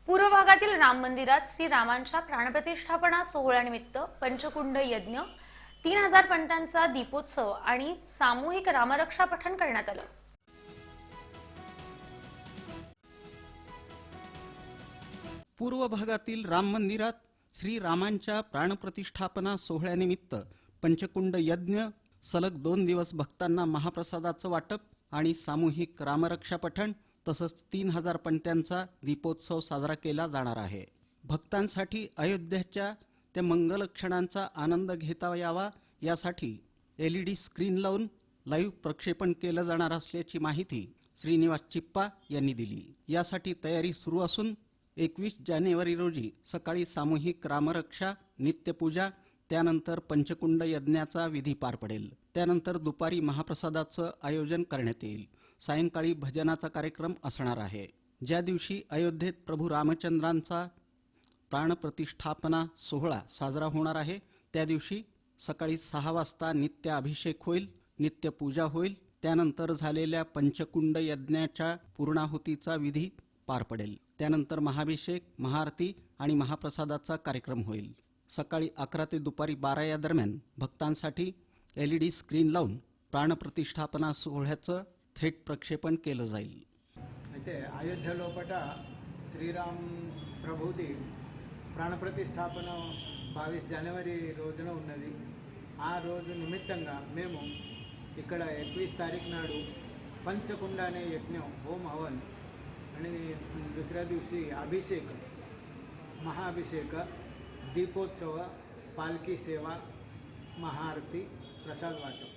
पूर्व भागातील राम मंदिरात श्रीरामांच्या प्राणप्रतिष्ठापना सोहळ्यानिमित्त पंचकुंड यज्ञ, 3000 पंटांचा दीपोत्सव आणि सामूहिक रामरक्षा पठण करण्यात आलं। पूर्व भागातील राम मंदिरात श्रीरामांच्या प्राणप्रतिष्ठापना सोहळ्यानिमित्त पंचकुंड यज्ञ, सलग 2 दिवस भक्तांना महाप्रसादाचं वाटप आणि सामूहिक रामरक्षा पठण तसंच 3000 पंट्यांचा दीपोत्सव साजरा केला जाणार आहे। भक्तांसाठी अयोध्येच्या त्या मंगल क्षणांचा आनंद घेता यावा यासाठी LED स्क्रीन लावून लाईव्ह प्रक्षेपण केलं जाणार असल्याची माहिती श्रीनिवास चिप्पा यांनी दिली। यासाठी तयारी सुरू असून 21 जानेवारी रोजी सकाळी सामूहिक रामरक्षा, नित्यपूजा, त्यानंतर पंचकुंड यज्ञाचा विधी पार पडेल। त्यानंतर दुपारी महाप्रसादाचं आयोजन करण्यात येईल। सायंकाळी भजनाचा कार्यक्रम असणार आहे। ज्या दिवशी अयोध्येत प्रभू रामचंद्रांचा प्राणप्रतिष्ठापना सोहळा साजरा होणार आहे त्या दिवशी सकाळी 6 वाजता नित्य अभिषेक होईल, नित्य पूजा होईल। त्यानंतर झालेल्या पंचकुंड यज्ञाच्या पूर्णाहुतीचा विधी पार पडेल। त्यानंतर महाभिषेक, महाआरती आणि महाप्रसादाचा कार्यक्रम होईल। सकाळी 11 ते दुपारी 12 या दरम्यान भक्तांसाठी LED स्क्रीन लावून प्राणप्रतिष्ठापना सोहळ्याचं थेट प्रक्षेपण केलं जाईल। అయితే అయోధ్య లోపట శ్రీరామ్ ప్రభుది ప్రాణప్రతిష్ఠాపన 22 జనవరి రోజున ఉన్నది। ఆ రోజు నిమిత్తంగా మేము ఇక్కడ 21 తారీఖు నాడు पंचकुंड अने यज्ञ, होम हवन आणि दुसऱ्या दिवशी अभिषेक, महाअभिषेक, दीपोत्सव, पालखी सेवा, महाआरती, प्रसाद वाटप